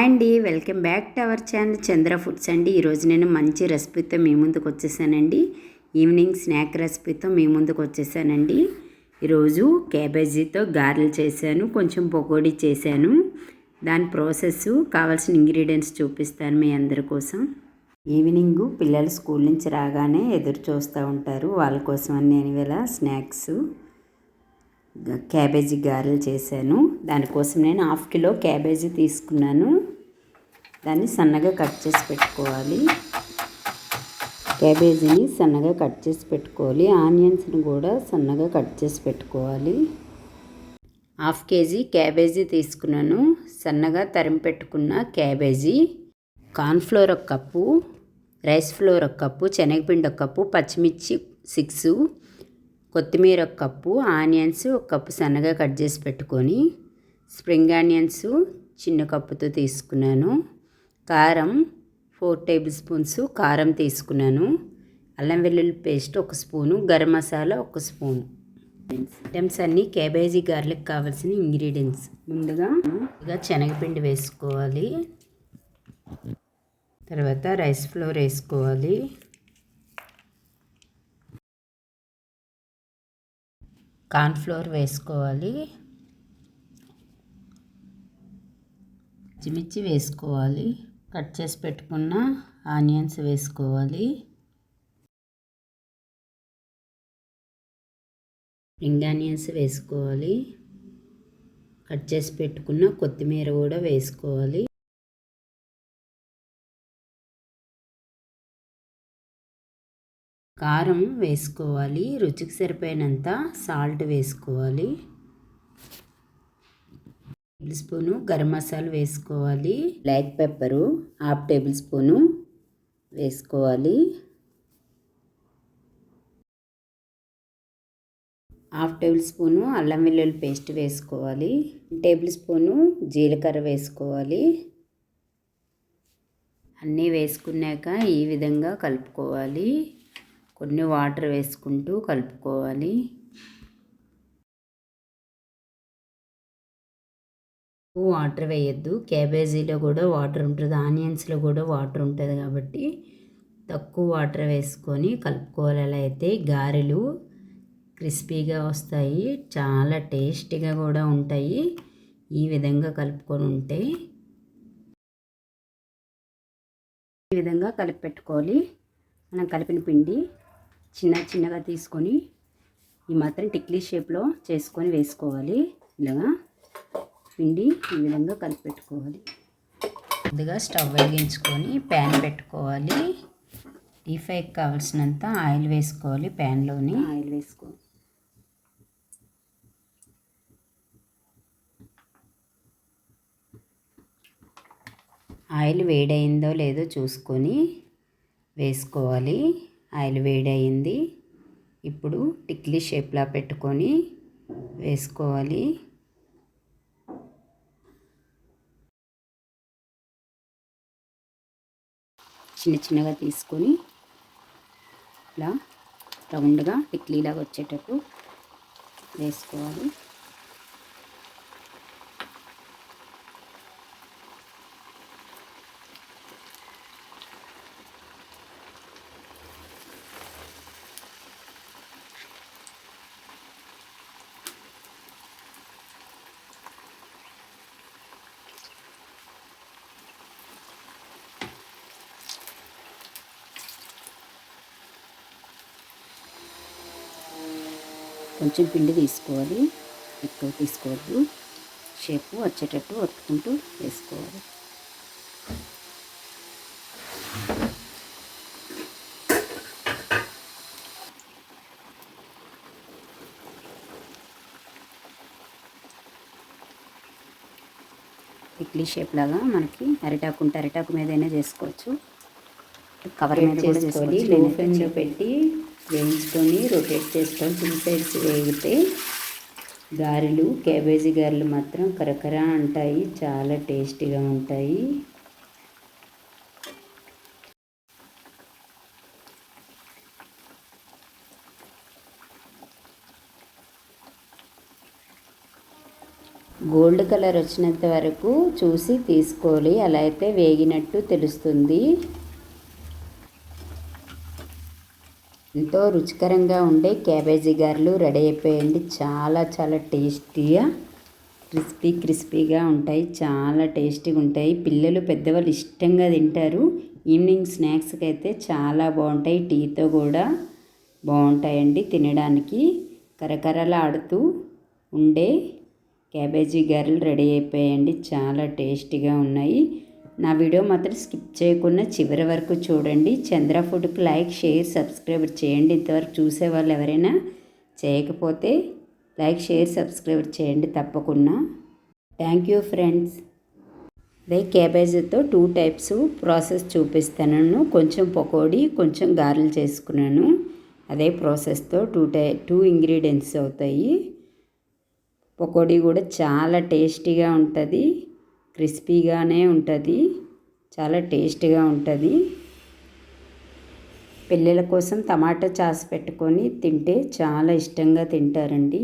అండి, welcome back to our channel Chandra foods అండి. ఈరోజు నేను మంచి రెసిపీతో మీ ముందుకు వచ్చేసానండి. ఈవినింగ్ స్నాక్ రెసిపీతో మీ ముందుకు వచ్చేసానండి. ఈరోజు క్యాబేజీతో గారెలు చేశాను, కొంచెం పకోడీ చేశాను. దాని ప్రాసెస్, కావాల్సిన ఇంగ్రీడియంట్స్ చూపిస్తాను మీ అందరి కోసం. ఈవినింగ్ పిల్లలు స్కూల్ నుంచి రాగానే ఎదురు చూస్తూ ఉంటారు. వాళ్ళ కోసం అని నేను ఇలా స్నాక్స్ క్యాబేజీ గారెలు చేశాను. దానికోసం నేను 1/2 కిలో క్యాబేజీ తీసుకున్నాను. దాన్ని సన్నగా కట్ చేసి పెట్టుకోవాలి. క్యాబేజీని సన్నగా కట్ చేసి పెట్టుకోవాలి. ఆనియన్స్ని కూడా సన్నగా కట్ చేసి పెట్టుకోవాలి. 1/2 కేజీ క్యాబేజీ తీసుకున్నాను. సన్నగా తరిమి పెట్టుకున్న cabbage, cornflour 1 cup, rice flour 1 cup, శనగపిండి 1 కప్పు, పచ్చిమిర్చి 6, కొత్తిమీర 1 కప్పు, ఆనియన్స్ 1 కప్పు సన్నగా కట్ చేసి పెట్టుకొని, స్ప్రింగ్ ఆనియన్స్ చిన్న కప్పుతో తీసుకున్నాను. కారం 4 టేబుల్ స్పూన్స్ కారం తీసుకున్నాను. అల్లం వెల్లుల్లి paste 1 spoon, garam masala 1 spoon. Items అన్నీ క్యాబేజీ గార్లిక్ కావాల్సిన ఇంగ్రీడియంట్స్. ముందుగా శనగపిండి వేసుకోవాలి. తర్వాత రైస్ ఫ్లోర్ వేసుకోవాలి. కార్న్ఫ్లోర్ వేసుకోవాలి. పచ్చిమిర్చి వేసుకోవాలి. కట్ చేసి పెట్టుకున్న ఆనియన్స్ వేసుకోవాలి. స్ప్రింగ్ ఆనియన్స్ వేసుకోవాలి. కట్ చేసి పెట్టుకున్న కొత్తిమీర కూడా వేసుకోవాలి. కారం వేసుకోవాలి. రుచికి సరిపోయినంత సాల్ట్ వేసుకోవాలి. టేబుల్ స్పూను గరం మసాలా వేసుకోవాలి. బ్లాక్ పెప్పరు 1/2 టేబుల్ స్పూను వేసుకోవాలి. 1/2 టేబుల్ స్పూను అల్లం వెల్లుల్లి పేస్ట్ వేసుకోవాలి. 1 టేబుల్ స్పూను జీలకర్ర వేసుకోవాలి. అన్నీ వేసుకున్నాక ఈ విధంగా కలుపుకోవాలి. కొన్ని వాటర్ వేసుకుంటూ కలుపుకోవాలి. వాటర్ వేయద్దు, క్యాబేజీలో కూడా వాటర్ ఉంటుంది, ఆనియన్స్లో కూడా వాటర్ ఉంటుంది కాబట్టి తక్కువ వాటర్ వేసుకొని కలుపుకోవాలి. అలా అయితే గారెలు క్రిస్పీగా వస్తాయి, చాలా టేస్టీగా కూడా ఉంటాయి. ఈ విధంగా కలుపుకొని ఉంటే ఈ విధంగా కలిపి పెట్టుకోవాలి. మనం కలిపిన పిండి చిన్నగా తీసుకొని ఈ మాత్రం టిక్లీ షేప్లో చేసుకొని వేసుకోవాలి. ఇలాగా పిండి ఈ విధంగా కలిపి పెట్టుకోవాలి. ముందుగా స్టవ్ వెలిగించుకొని ప్యాన్ పెట్టుకోవాలి. డీప్ ఫ్రైకి కావాల్సినంత ఆయిల్ వేసుకోవాలి. ప్యాన్లోని ఆయిల్ వేసుకోవాలి. ఆయిల్ వేడయిందో లేదో చూసుకొని వేసుకోవాలి. ఆయిల్ వేడయింది. ఇప్పుడు టిక్లీ షేప్లా పెట్టుకొని వేసుకోవాలి. చిన్నగా తీసుకొని ఇలా రౌండ్గా టిక్లీలాగా వచ్చేటట్టు వేసుకోవాలి. కొంచెం పిండి తీసుకోవాలి, ఎక్కువ తీసుకోవద్దు. షేపు వచ్చేటట్టు ఒత్తుకుంటూ వేసుకోవాలి. ఇడ్లీ షేప్ లాగా మనకి అరిటాకు ఉంటే అరిటాకు మీదైనా చేసుకోవచ్చు, కవర్ మీద కూడా చేసుకోవాలి. లో ఫ్లేమ్లో పెట్టి వేయించుకొని రొటేట్ చేసుకొని 2 సైడ్స్ వేగితే గారెలు, క్యాబేజీ గారెలు మాత్రం కరకర అంటాయి, చాలా టేస్టీగా ఉంటాయి. గోల్డ్ కలర్ వచ్చినంత వరకు చూసి తీసుకోవాలి, అలా అయితే వేగినట్టు తెలుస్తుంది. ఎంతో రుచికరంగా ఉండే క్యాబేజీ గారెలు రెడీ అయిపోయండి. చాలా చాలా టేస్టీగా క్రిస్పీగా ఉంటాయి, చాలా టేస్టీగా ఉంటాయి. పిల్లలు పెద్దవాళ్ళు ఇష్టంగా తింటారు. ఈవినింగ్ స్నాక్స్కి అయితే చాలా బాగుంటాయి, టీతో కూడా బాగుంటాయండి తినడానికి. కరకరలాడుతూ ఉండే క్యాబేజీ గారెలు రెడీ అయిపోయాయండి, చాలా టేస్టీగా ఉన్నాయి. నా వీడియో మాత్రం స్కిప్ చేయకుండా చివరి వరకు చూడండి. చంద్ర ఫుడ్కి లైక్, షేర్, సబ్స్క్రైబ్ చేయండి. ఇంతవరకు చూసే వాళ్ళు ఎవరైనా చేయకపోతే లైక్, షేర్, సబ్స్క్రైబ్ చేయండి తప్పకుండా. Thank you friends. అదే క్యాబేజీతో 2 టైప్స్ ప్రాసెస్ చూపిస్తాను. కొంచెం పకోడీ, కొంచెం గారెలు చేసుకున్నాను. అదే ప్రాసెస్తో 2 ఇంగ్రీడియంట్స్ అవుతాయి. పకోడీ కూడా చాలా టేస్టీగా ఉంటుంది, క్రిస్పీగానే ఉంటుంది, చాలా టేస్టీగా ఉంటుంది. పిల్లల కోసం టమాటా చాస్ పెట్టుకొని తింటే చాలా ఇష్టంగా తింటారండి.